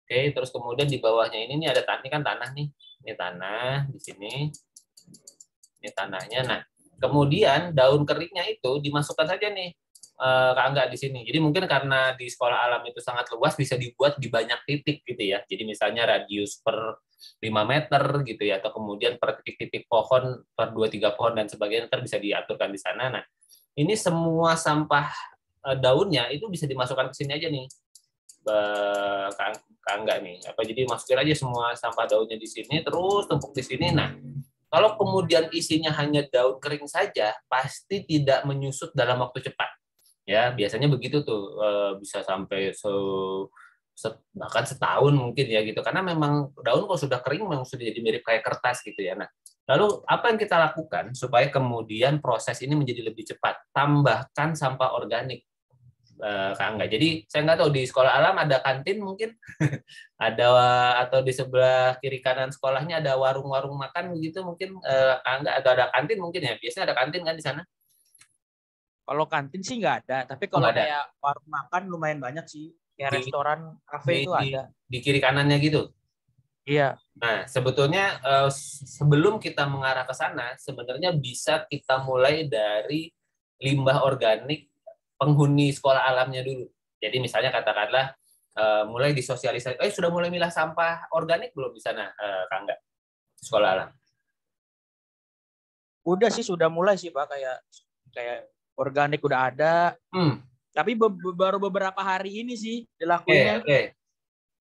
S1: Oke, terus kemudian di bawahnya ini ada ini kan tanah nih, ini tanah di sini, ini tanahnya. Nah, kemudian daun keringnya itu dimasukkan saja nih, Kak Angga di sini. Jadi mungkin karena di sekolah alam itu sangat luas, bisa dibuat di banyak titik gitu ya. Jadi misalnya radius per 5 meter gitu ya, atau kemudian per titik-titik pohon, per 2-3 pohon dan sebagainya, bisa diaturkan di sana. Nah, ini semua sampah daunnya itu bisa dimasukkan ke sini aja nih, Kak Angga nih. Jadi masukin aja semua sampah daunnya di sini, terus tumpuk di sini. Nah, kalau kemudian isinya hanya daun kering saja, pasti tidak menyusut dalam waktu cepat. Ya, biasanya begitu tuh, bisa sampai bahkan setahun mungkin ya gitu. Karena memang daun kalau sudah kering memang sudah jadi mirip kayak kertas gitu ya. Nah, lalu apa yang kita lakukan supaya kemudian proses ini menjadi lebih cepat? Tambahkan sampah organik, Kak Angga. Jadi saya nggak tahu di sekolah alam ada kantin mungkin, ada, atau di sebelah kiri kanan sekolahnya ada warung-warung makan begitu mungkin, Kak Angga, atau ada kantin mungkin ya. Biasanya ada kantin kan di sana?
S2: Kalau kantin sih nggak ada, tapi kalau kayak warung makan lumayan banyak sih. Kayak restoran, kafe itu ada.
S1: Di kiri kanannya gitu?
S2: Iya.
S1: Nah, sebetulnya sebelum kita mengarah ke sana, sebenarnya bisa kita mulai dari limbah organik penghuni sekolah alamnya dulu. Jadi misalnya katakanlah mulai disosialisasi, sudah mulai milah sampah organik belum di sana, Kak Angga? Sekolah alam.
S2: Udah sih, sudah mulai sih Pak, kayak organik udah ada. Tapi baru beberapa hari ini sih dilakuinnya.
S1: Oke.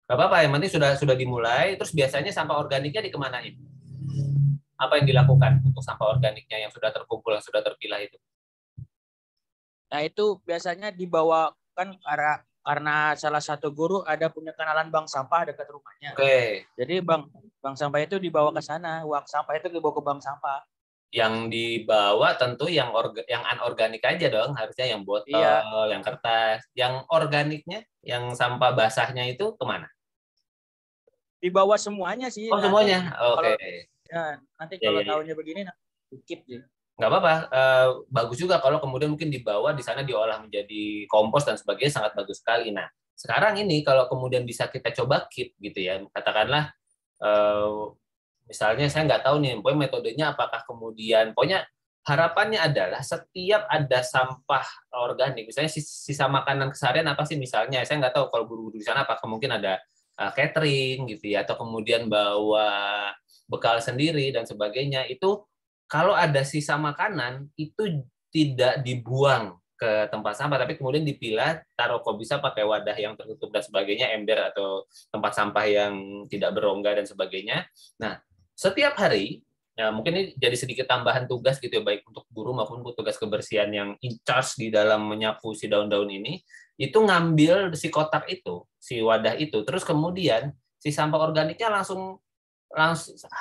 S1: Gak apa-apa, yang penting sudah dimulai. Terus biasanya sampah organiknya dikemanain? Apa yang dilakukan untuk sampah organiknya yang sudah terkumpul, yang sudah terpilah itu?
S2: Nah, itu biasanya dibawa kan karena salah satu guru ada punya kenalan bank sampah dekat rumahnya.
S1: Oke.
S2: Jadi bank sampah itu dibawa ke sana, uang sampah itu dibawa ke bank sampah.
S1: Yang dibawa tentu yang anorganik aja dong, harusnya yang botol, iya, yang kertas. Yang organiknya, yang sampah basahnya itu kemana?
S2: Dibawa semuanya sih.
S1: Oh, semuanya? Oke.
S2: Nanti kalau tahunnya begini, skip sih.
S1: Nggak apa-apa. Bagus juga kalau kemudian mungkin dibawa di sana diolah menjadi kompos dan sebagainya, sangat bagus sekali. Nah, sekarang ini kalau kemudian bisa kita coba keep gitu ya, katakanlah misalnya saya nggak tahu nih, pokoknya metodenya apakah kemudian, pokoknya harapannya adalah setiap ada sampah organik, misalnya sisa makanan keseharian apa sih misalnya, saya nggak tahu kalau guru-guru di sana apakah mungkin ada catering gitu ya, atau kemudian bawa bekal sendiri dan sebagainya, itu kalau ada sisa makanan itu tidak dibuang ke tempat sampah, tapi kemudian dipilah, taruh kok bisa pakai wadah yang tertutup dan sebagainya, ember atau tempat sampah yang tidak berongga dan sebagainya. Nah, setiap hari, ya mungkin ini jadi sedikit tambahan tugas gitu ya, baik untuk guru maupun tugas kebersihan yang in charge di dalam menyapu si daun-daun ini, itu ngambil si kotak itu, si wadah itu, terus kemudian si sampah organiknya langsung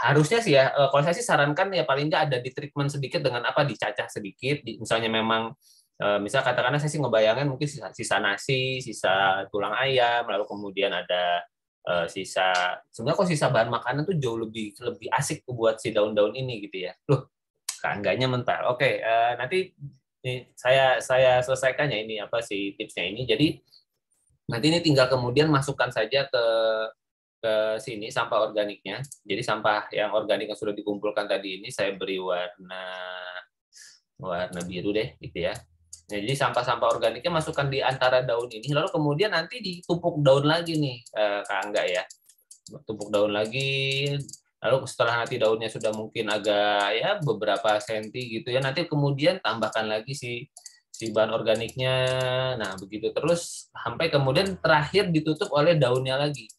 S1: harusnya sih ya, kalau saya sih sarankan ya paling nggak ada di treatment sedikit dengan apa, dicacah sedikit, misalnya memang misal katakanlah saya sih ngebayangin mungkin sisa nasi, sisa tulang ayam, lalu kemudian ada sisa, sebenarnya kok sisa bahan makanan tuh jauh lebih lebih asik buat si daun-daun ini gitu ya. Loh, enggaknya mental. Oke, nanti ini saya selesaikan ya ini apa sih tipsnya ini. Jadi nanti ini tinggal kemudian masukkan saja ke sini sampah organiknya. Jadi sampah yang organik yang sudah dikumpulkan tadi ini saya beri warna biru deh gitu ya. Nah, jadi sampah-sampah organiknya masukkan di antara daun ini, lalu kemudian nanti ditumpuk daun lagi nih, Kak Angga ya. Tumpuk daun lagi, lalu setelah nanti daunnya sudah mungkin agak ya beberapa senti gitu ya, nanti kemudian tambahkan lagi si bahan organiknya. Nah, begitu terus sampai kemudian terakhir ditutup oleh daunnya lagi.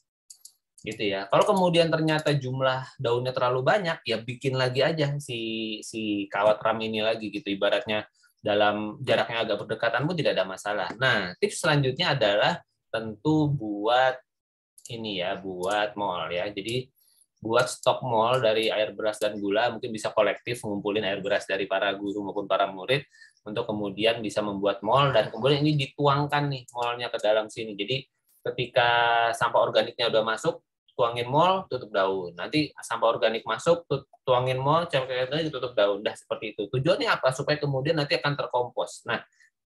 S1: Gitu ya. Kalau kemudian ternyata jumlah daunnya terlalu banyak, ya bikin lagi aja si kawat ram ini lagi gitu, ibaratnya dalam jaraknya agak berdekatan pun tidak ada masalah. Nah, tips selanjutnya adalah tentu buat ini ya, buat mol ya. Jadi buat stok mol dari air beras dan gula, mungkin bisa kolektif ngumpulin air beras dari para guru maupun para murid untuk kemudian bisa membuat mol, dan kemudian ini dituangkan nih molnya ke dalam sini. Jadi ketika sampah organiknya udah masuk, tuangin mol, tutup daun. Nanti sampah organik masuk, tuangin mol, cempetin tutup daun. Dah seperti itu. Tujuannya apa? Supaya kemudian nanti akan terkompos. Nah,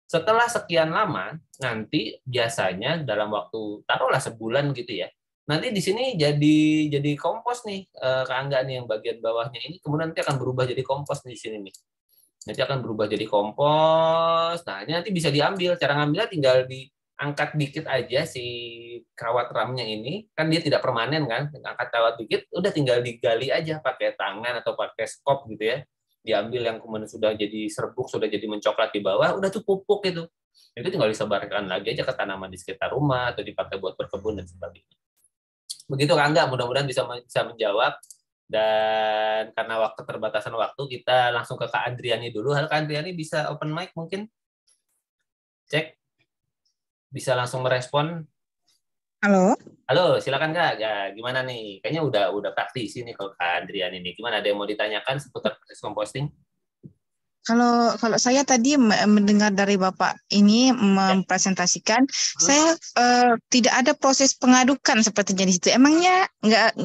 S1: setelah sekian lama, nanti biasanya dalam waktu taruhlah sebulan gitu ya. Nanti di sini jadi kompos nih, Kak Angga nih yang bagian bawahnya ini, kemudian nanti akan berubah jadi kompos di sini nih. Nanti akan berubah jadi kompos. Nah, ini nanti bisa diambil. Cara ngambilnya tinggal diangkat dikit aja si kawat ramnya ini. Kan dia tidak permanen kan. Angkat kawat dikit, udah tinggal digali aja pakai tangan atau pakai skop gitu ya. Diambil yang kemudian sudah jadi serbuk, sudah jadi mencoklat di bawah, udah tuh pupuk gitu. Itu tinggal disebarkan lagi aja ke tanaman di sekitar rumah atau dipakai buat berkebun dan sebagainya. Begitu Kak Angga, mudah-mudahan bisa menjawab. Dan karena keterbatasan waktu, kita langsung ke Kak Adriani dulu. Halo Kak Adriani, bisa open mic mungkin? Cek. Bisa langsung merespon.
S3: Halo.
S1: Halo, silakan Kak. Ya, gimana nih? Kayaknya udah praktisi nih kalau Kak Adriani ini. Gimana, ada yang mau ditanyakan seputar proses composting?
S3: Kalau saya tadi mendengar dari Bapak ini mempresentasikan, saya tidak ada proses pengadukan sepertinya di situ. Emangnya enggak,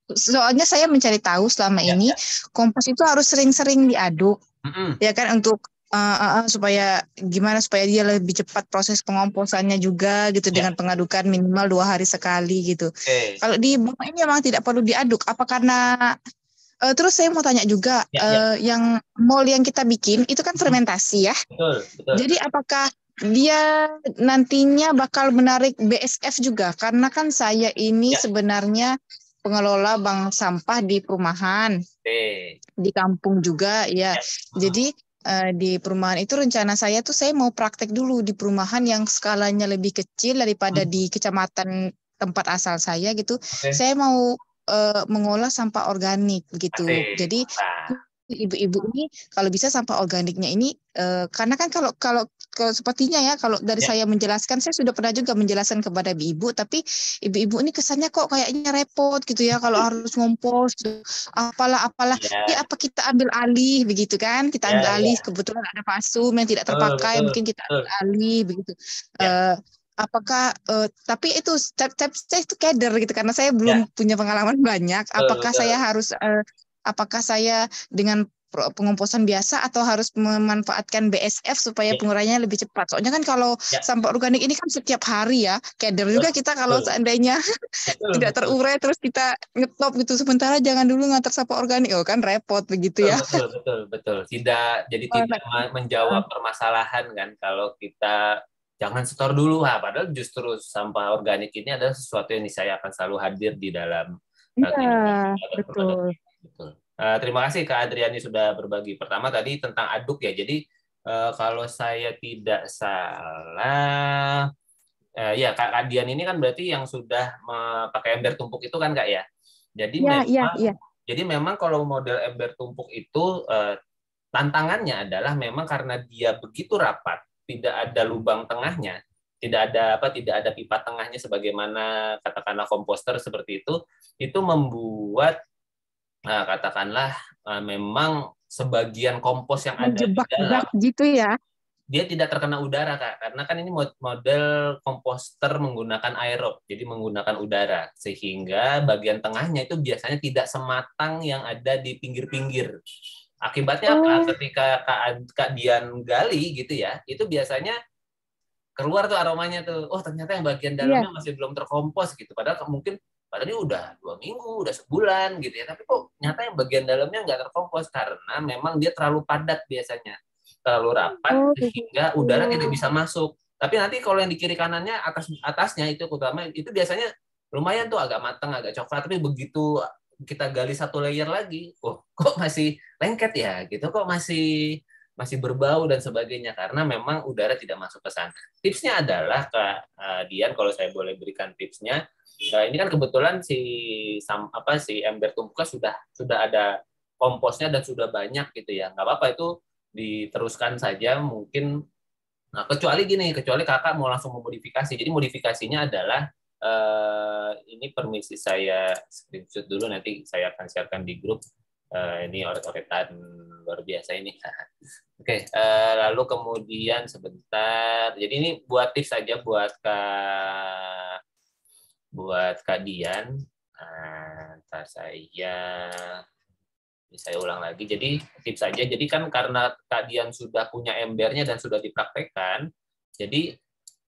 S3: soalnya saya mencari tahu selama ini kompos itu harus sering-sering diaduk, ya kan, untuk supaya dia lebih cepat proses pengomposannya juga gitu, dengan pengadukan minimal 2 hari sekali gitu. Kalau di Bapak ini memang tidak perlu diaduk, apa karena terus saya mau tanya juga, yang mol yang kita bikin itu kan fermentasi ya.
S1: Betul.
S3: Jadi apakah dia nantinya bakal menarik BSF juga? Karena kan saya ini sebenarnya pengelola bank sampah di perumahan, di kampung juga ya. Jadi di perumahan itu rencana saya tuh saya mau praktek dulu di perumahan yang skalanya lebih kecil daripada di kecamatan tempat asal saya gitu. Saya mau mengolah sampah organik begitu. Jadi ibu-ibu ini kalau bisa sampah organiknya ini, karena kan kalau sepertinya ya, kalau dari saya menjelaskan, saya sudah pernah juga menjelaskan kepada ibu-ibu, tapi ibu-ibu ini kesannya kok kayaknya repot gitu ya kalau harus ngompos apalah. Ya apa kita ambil alih begitu kan? Kita ambil alih, kebetulan ada fasum yang tidak terpakai, mungkin kita ambil alih begitu. Apakah tapi itu saya itu keder gitu, karena saya belum punya pengalaman banyak. Apakah saya harus apakah saya dengan pengomposan biasa atau harus memanfaatkan BSF supaya penguraiannya lebih cepat? Soalnya kan kalau sampah organik ini kan setiap hari ya, keder juga kita kalau seandainya tidak terurai terus kita ngetop gitu, sementara jangan dulu ngantar sampah organik, kan repot begitu ya.
S1: Betul. Tidak menjawab permasalahan kan kalau kita jangan setor dulu, padahal justru sampah organik ini adalah sesuatu yang saya akan selalu hadir di dalam.
S3: Betul.
S1: Terima kasih Kak Adriani sudah berbagi. Pertama tadi tentang aduk ya. Jadi kalau saya tidak salah, ya Kak Dian ini kan berarti yang sudah pakai ember tumpuk itu kan Kak ya. Jadi jadi memang kalau model ember tumpuk itu tantangannya adalah memang karena dia begitu rapat, tidak ada lubang tengahnya, tidak ada pipa tengahnya sebagaimana katakanlah komposter seperti itu membuat katakanlah memang sebagian kompos yang ada di dalam
S3: gitu ya.
S1: Dia tidak terkena udara Kak, karena kan ini model komposter menggunakan aerob, jadi menggunakan udara, sehingga bagian tengahnya itu biasanya tidak sematang yang ada di pinggir-pinggir. Akibatnya apa? Ketika Kak Dian gali gitu ya, itu biasanya keluar tuh aromanya tuh, oh ternyata yang bagian dalamnya masih belum terkompos gitu, padahal ini udah 2 minggu, udah sebulan gitu ya, tapi kok nyata yang bagian dalamnya nggak terkompos karena memang dia terlalu padat biasanya. Terlalu rapat sehingga udara tidak bisa masuk. Tapi nanti kalau yang di kiri kanannya atasnya itu utama itu biasanya lumayan tuh agak matang, agak coklat, tapi begitu kita gali satu layer lagi, kok masih lengket ya gitu, kok masih berbau dan sebagainya karena memang udara tidak masuk ke sana. Tipsnya adalah Kak Dian, kalau saya boleh berikan tipsnya, ini kan kebetulan si ember tumpuknya sudah ada komposnya dan sudah banyak gitu ya, nggak apa-apa itu diteruskan saja mungkin. Nah, kecuali Kakak mau langsung memodifikasi. Jadi modifikasinya adalah ini permisi saya screenshot dulu, nanti saya akan siarkan di grup. Ini oret-oretan luar biasa ini. Oke, lalu kemudian sebentar. Jadi ini buat tips saja buat Kak Dian. Ntar saya ulang lagi. Jadi tips saja. Jadi kan karena Kak Dian sudah punya embernya dan sudah dipraktekkan, jadi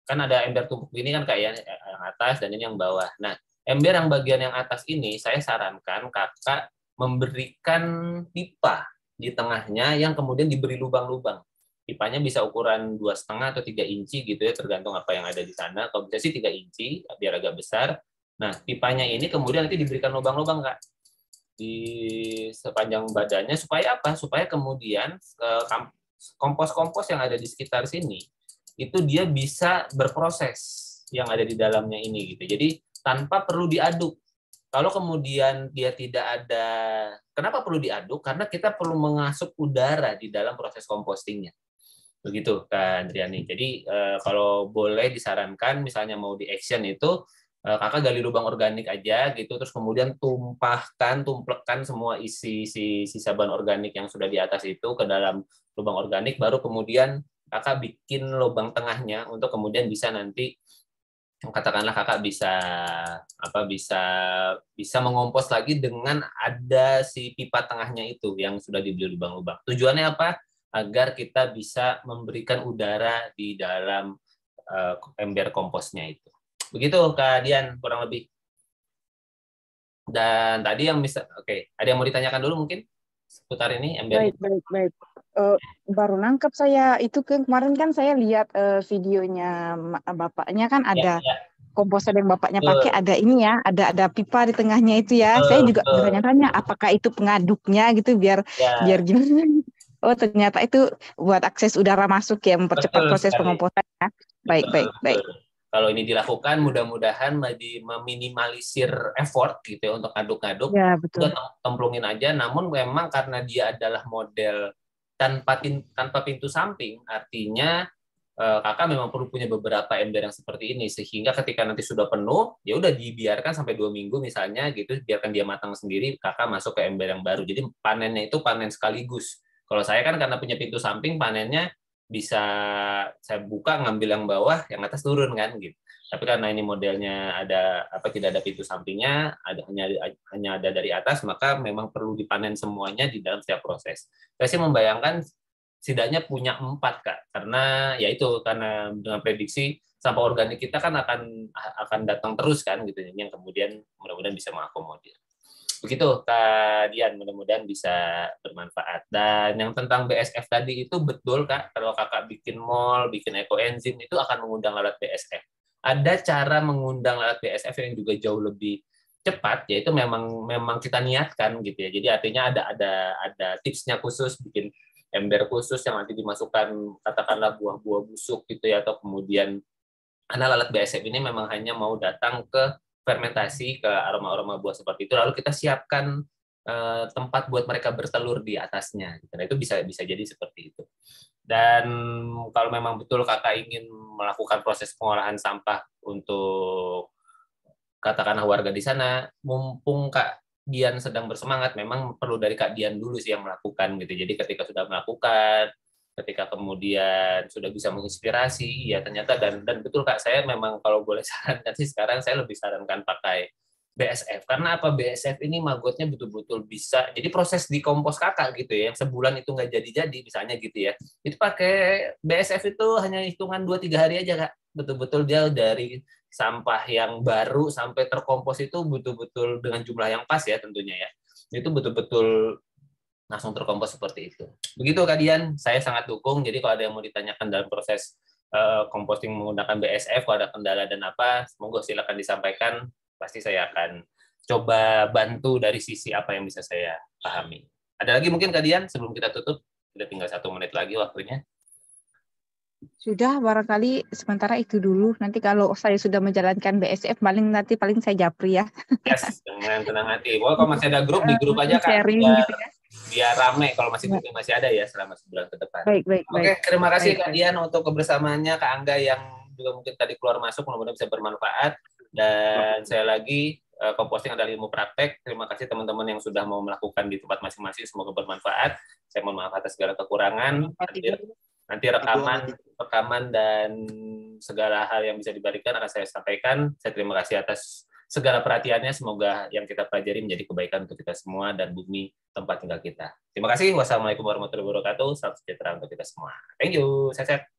S1: kan ada ember tumpuk ini kan Kak ya, yang atas dan ini yang bawah. Nah, ember yang bagian yang atas ini saya sarankan Kakak memberikan pipa di tengahnya yang kemudian diberi lubang-lubang. Pipanya bisa ukuran 2,5 atau 3 inci gitu ya, tergantung apa yang ada di sana. Kalau bisa sih 3 inci biar agak besar. Nah, pipanya ini kemudian nanti diberikan lubang-lubang Kak di sepanjang badannya supaya apa? Supaya kemudian kompos-kompos yang ada di sekitar sini itu dia bisa berproses yang ada di dalamnya ini gitu. Jadi tanpa perlu diaduk. Kalau kemudian dia tidak ada, kenapa perlu diaduk? Karena kita perlu mengasup udara di dalam proses compostingnya. Begitu Kak Andriani. Jadi kalau boleh disarankan misalnya mau di action itu Kakak gali lubang organik aja gitu, terus kemudian tumplekkan semua isi sisa bahan organik yang sudah di atas itu ke dalam lubang organik, baru kemudian Kakak bikin lubang tengahnya untuk kemudian bisa nanti katakanlah Kakak bisa mengompos lagi dengan ada si pipa tengahnya itu yang sudah diberi lubang-lubang. Tujuannya apa? Agar kita bisa memberikan udara di dalam ember komposnya itu. Begitu Kak Dian kurang lebih. Dan tadi yang ada yang mau ditanyakan dulu mungkin seputar ini ember.
S3: Baik. Baru nangkep saya itu kemarin kan saya lihat videonya bapaknya kan ada komposer yang bapaknya pakai, ada ini ya, ada pipa di tengahnya itu ya. Saya juga bertanya-tanya apakah itu pengaduknya gitu biar gimana. Oh ternyata itu buat akses udara masuk ya, mempercepat proses pengomposan ya. Baik.
S1: Kalau ini dilakukan, mudah-mudahan meminimalisir effort gitu ya untuk ngaduk-ngaduk.
S3: Ya, betul.
S1: Udah templungin aja. Namun memang karena dia adalah model tanpa pintu samping, artinya Kakak memang perlu punya beberapa ember yang seperti ini, sehingga ketika nanti sudah penuh, ya udah dibiarkan sampai 2 minggu misalnya gitu, biarkan dia matang sendiri, Kakak masuk ke ember yang baru. Jadi panennya itu panen sekaligus. Kalau saya kan karena punya pintu samping, panennya bisa saya buka ngambil yang bawah, yang atas turun kan gitu. Tapi karena ini modelnya tidak ada pintu sampingnya, hanya ada dari atas, maka memang perlu dipanen semuanya di dalam setiap proses. Saya sih membayangkan setidaknya punya 4 Kak, karena dengan prediksi sampah organik kita kan akan datang terus kan gitu, yang kemudian mudah-mudahan bisa mengakomodir. Begitu Kak Dian, mudah-mudahan bisa bermanfaat. Dan yang tentang BSF tadi itu betul Kak, kalau Kakak bikin mall, bikin ekoenzim itu akan mengundang lalat BSF. Ada cara mengundang lalat BSF yang juga jauh lebih cepat, yaitu memang kita niatkan gitu ya. Jadi artinya ada tipsnya khusus bikin ember khusus yang nanti dimasukkan katakanlah buah-buah busuk gitu ya, atau kemudian karena lalat BASF ini memang hanya mau datang ke fermentasi, ke aroma-aroma buah seperti itu, lalu kita siapkan tempat buat mereka bertelur di atasnya. Nah, itu bisa jadi seperti itu. Dan kalau memang betul kakak ingin melakukan proses pengolahan sampah untuk katakanlah warga di sana, mumpung Kak Dian sedang bersemangat, memang perlu dari Kak Dian dulu sih yang melakukan gitu. Jadi ketika sudah melakukan, ketika kemudian sudah bisa menginspirasi, ya ternyata dan betul Kak, saya memang kalau boleh sarankan sih sekarang saya lebih sarankan pakai BASF. Karena apa? BASF ini magotnya betul-betul bisa. Jadi proses dikompos kakak gitu ya, yang sebulan itu nggak jadi-jadi misalnya gitu ya. Itu pakai BASF itu hanya hitungan 2-3 hari aja Kak. Betul-betul dia dari sampah yang baru sampai terkompos itu betul-betul dengan jumlah yang pas ya tentunya ya. Itu betul-betul langsung terkompos seperti itu. Begitu Kak Dian, saya sangat dukung. Jadi kalau ada yang mau ditanyakan dalam proses composting menggunakan BASF, kalau ada kendala dan apa, semoga silakan disampaikan. Pasti saya akan coba bantu dari sisi apa yang bisa saya pahami. Ada lagi mungkin Kak Dian sebelum kita tutup? Kita tinggal 1 menit lagi waktunya.
S3: Sudah, barangkali sementara itu dulu. Nanti kalau saya sudah menjalankan BASF, paling saya japri ya.
S1: Yes, dengan tenang hati. Pokoknya kalau masih ada grup, di grup aja Kak.
S3: Sharing gitu ya.
S1: Biar rame kalau masih grupnya masih ada ya selama sebulan ke depan.
S3: Baik.
S1: Oke, terima kasih Kak Dian untuk kebersamaannya, Kak Angga yang juga mungkin tadi keluar masuk, mudah-mudahan bisa bermanfaat. Dan saya lagi, composting adalah ilmu praktek. Terima kasih teman-teman yang sudah mau melakukan di tempat masing-masing, semoga bermanfaat. Saya mohon maaf atas segala kekurangan. Nanti rekaman dan segala hal yang bisa diberikan akan saya sampaikan. Saya terima kasih atas segala perhatiannya. Semoga yang kita pelajari menjadi kebaikan untuk kita semua dan bumi tempat tinggal kita. Terima kasih. Wassalamualaikum warahmatullahi wabarakatuh. Salam sejahtera untuk kita semua. Thank you. Sehat-sehat.